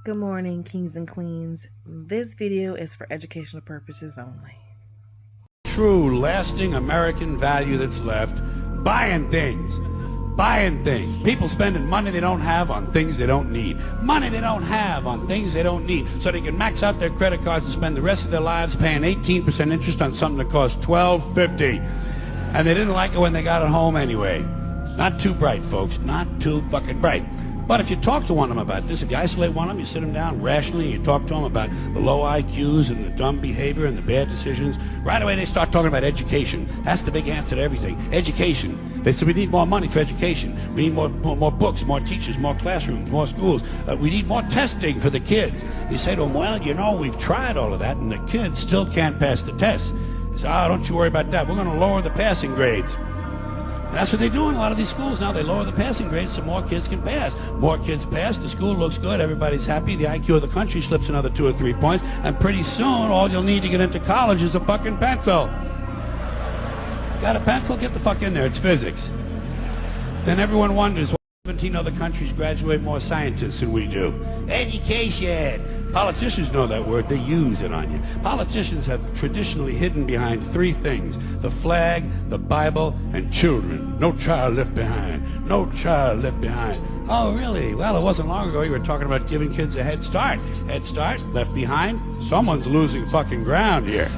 Good morning, kings and queens. This video is for educational purposes only. True, lasting American value that's left, buying things. People spending money they don't have on things they don't need. Money they don't have on things they don't need, so they can max out their credit cards and spend the rest of their lives paying 18% interest on something that costs $12.50. And they didn't like it when they got it home anyway. Not too bright, folks. Not too fucking bright. But if you talk to one of them about this, if you isolate one of them, you sit them down rationally, you talk to them about the low IQs and the dumb behavior and the bad decisions, right away they start talking about education. That's the big answer to everything. Education. They said we need more money for education. We need more books, more teachers, more classrooms, more schools. We need more testing for the kids. You say to them, well, you know, we've tried all of that and the kids still can't pass the test. They say, oh, don't you worry about that. We're going to lower the passing grades. And that's what they do in a lot of these schools now. They lower the passing grades so more kids can pass. More kids pass, the school looks good, everybody's happy, the IQ of the country slips another 2 or 3 points, and pretty soon all you'll need to get into college is a fucking pencil. Got a pencil? Get the fuck in there, it's physics. Then everyone wonders why 17 other countries graduate more scientists than we do. Education! Politicians know that word, they use it on you. Politicians have traditionally hidden behind 3 things: the flag, the Bible, and children. No child left behind. No child left behind. Oh, really? Well, it wasn't long ago you were talking about giving kids a head start. Head start, left behind? Someone's losing fucking ground here.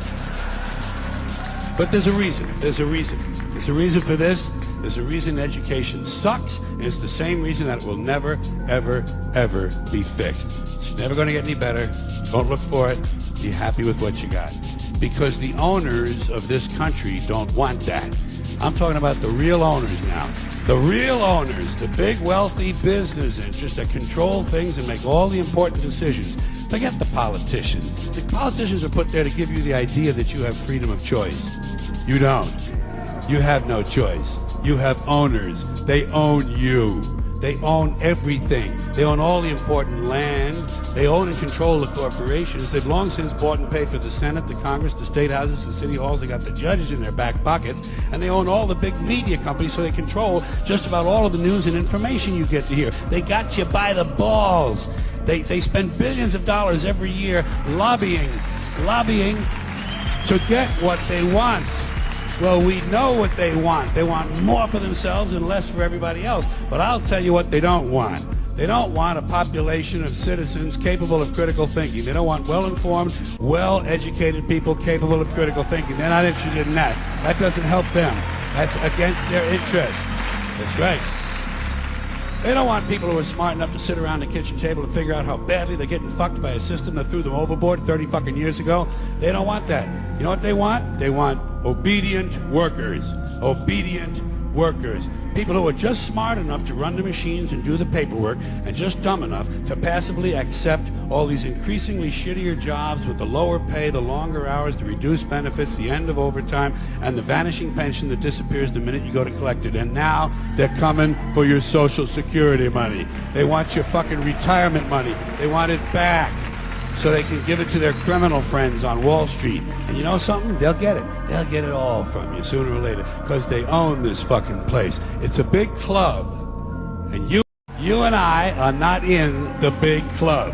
But there's a reason. There's a reason. There's a reason for this. There's a reason education sucks, and it's the same reason that it will never, ever, ever be fixed. It's never going to get any better. Don't look for it. Be happy with what you got. Because the owners of this country don't want that. I'm talking about the real owners now. The real owners, the big wealthy business interests that control things and make all the important decisions. Forget the politicians. The politicians are put there to give you the idea that you have freedom of choice. You don't. You have no choice. You have owners. They own you. They own everything. They own all the important land. They own and control the corporations. They've long since bought and paid for the Senate, the Congress, the state houses, the city halls. They got the judges in their back pockets. And they own all the big media companies, so they control just about all of the news and information you get to hear. They got you by the balls. They spend billions of dollars every year lobbying to get what they want. Well, we know what they want. They want more for themselves and less for everybody else. But I'll tell you what they don't want. They don't want a population of citizens capable of critical thinking. They don't want well-informed, well-educated people capable of critical thinking. They're not interested in that. That doesn't help them. That's against their interest. That's right. They don't want people who are smart enough to sit around the kitchen table and figure out how badly they're getting fucked by a system that threw them overboard 30 fucking years ago. They don't want that. You know what they want? They want obedient workers. Obedient workers. People who are just smart enough to run the machines and do the paperwork, and just dumb enough to passively accept all these increasingly shittier jobs with the lower pay, the longer hours, the reduced benefits, the end of overtime, and the vanishing pension that disappears the minute you go to collect it. And now they're coming for your Social Security money. They want your fucking retirement money. They want it back so they can give it to their criminal friends on Wall Street. And you know something? They'll get it. They'll get it all from you sooner or later, because they own this fucking place. It's a big club, and you and I are not in the big club.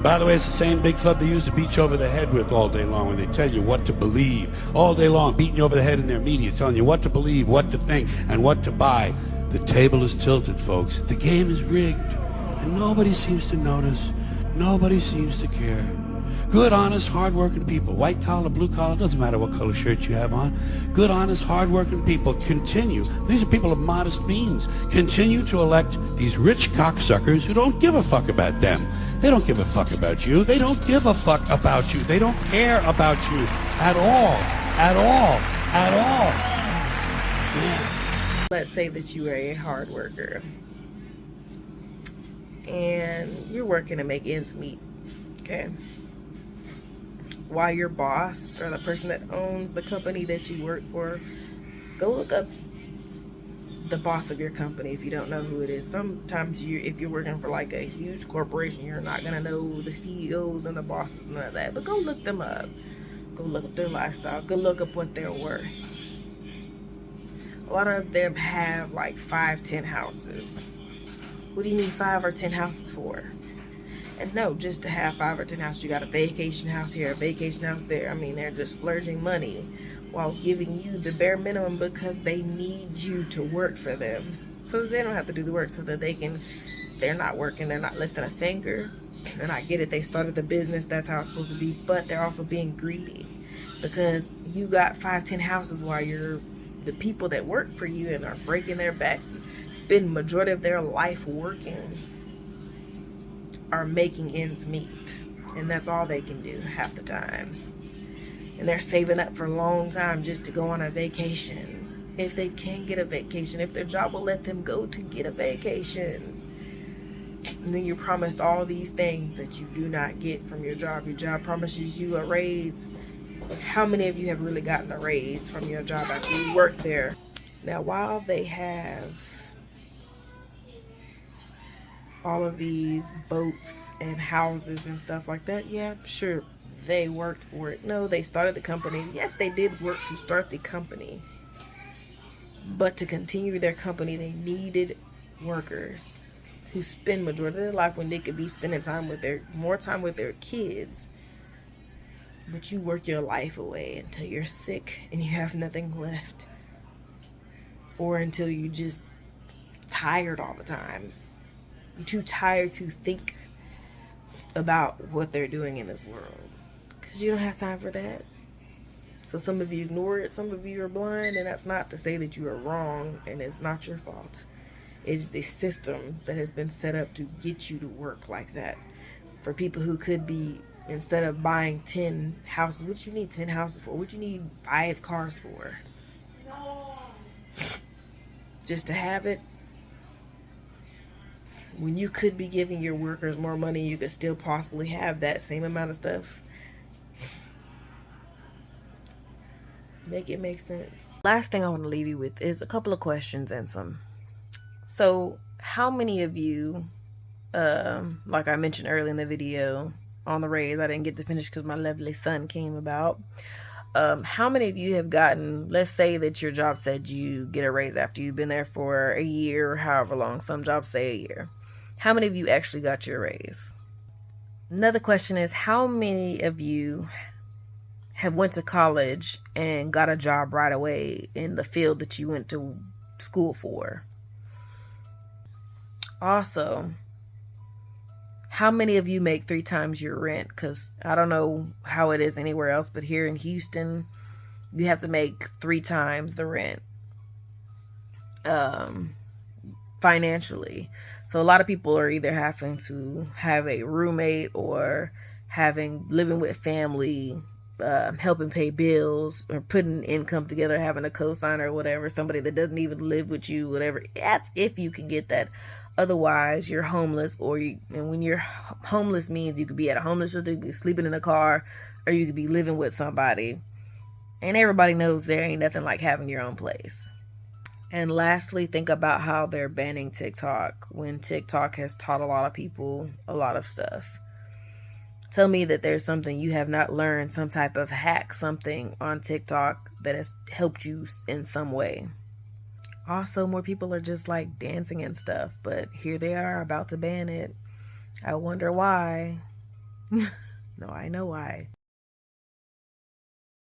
By the way, it's the same big club they use to beat you over the head with all day long when they tell you what to believe. All day long, beating you over the head in their media, telling you what to believe, what to think, and what to buy. The table is tilted, folks. The game is rigged, and nobody seems to notice. Nobody seems to care. Good, honest, hard-working people, white collar, blue collar, doesn't matter what color shirt you have on. Good, honest, hard-working people continue. These are people of modest means. Continue to elect these rich cocksuckers who don't give a fuck about them. They don't give a fuck about you. They don't give a fuck about you. They don't care about you at all. At all. At all. Yeah. Let's say that you are a hard worker and you're working to make ends meet, okay? While your boss or the person that owns the company that you work for, go look up the boss of your company if you don't know who it is. Sometimes if you're working for like a huge corporation, you're not gonna know the CEOs and the bosses, none of that. But go look them up. Go look up their lifestyle. Go look up what they're worth. A lot of them have like 5, 10 houses. What do you need 5 or 10 houses for? And no, just to have 5 or 10 houses, you got a vacation house here, a vacation house there. I mean, they're just splurging money while giving you the bare minimum because they need you to work for them. So that they don't have to do the work, so that they're not working, they're not lifting a finger. And I get it, they started the business, that's how it's supposed to be, but they're also being greedy because you got 5-10 houses while the people that work for you and are breaking their backs, spend majority of their life working, are making ends meet, and that's all they can do half the time. And they're saving up for a long time just to go on a vacation, if they can get a vacation, if their job will let them go to get a vacation. And then you're promised all these things that you do not get from your job. Your job promises you a raise. How many of you have really gotten a raise from your job after you work there? Now, while they have all of these boats and houses and stuff like that, yeah, sure, they worked for it. No, they started the company. Yes, they did work to start the company, but to continue their company, they needed workers who spend majority of their life when they could be spending more time with their kids. But you work your life away until you're sick and you have nothing left, or until you just tired all the time. You're too tired to think about what they're doing in this world because you don't have time for that. So some of you ignore it, some of you are blind, and that's not to say that you are wrong and it's not your fault. It's the system that has been set up to get you to work like that. For people who could be, instead of buying 10 houses, what you need 10 houses for? What you need 5 cars for? Just to have it? When you could be giving your workers more money, you could still possibly have that same amount of stuff. Make it make sense. Last thing I want to leave you with is a couple of questions and some. So, how many of you, like I mentioned earlier in the video on the raise, I didn't get to finish because my lovely son came about. How many of you have gotten, let's say that your job said you get a raise after you've been there for a year or however long, some jobs say a year. How many of you actually got your raise? Another question is, how many of you have went to college and got a job right away in the field that you went to school for? Also, how many of you make 3 times your rent? Because I don't know how it is anywhere else, but here in Houston, you have to make 3 times the rent financially. So a lot of people are either having to have a roommate or living with family, helping pay bills or putting income together, having a cosigner or whatever, somebody that doesn't even live with you, whatever. That's if you can get that. Otherwise, you're homeless, and when you're homeless means you could be at a homeless shelter, you could be sleeping in a car, or you could be living with somebody. And everybody knows there ain't nothing like having your own place. And lastly, think about how they're banning TikTok when TikTok has taught a lot of people a lot of stuff. Tell me that there's something you have not learned, some type of hack, something on TikTok that has helped you in some way. Also, more people are just like dancing and stuff, but here they are about to ban it. I wonder why. No, I know why.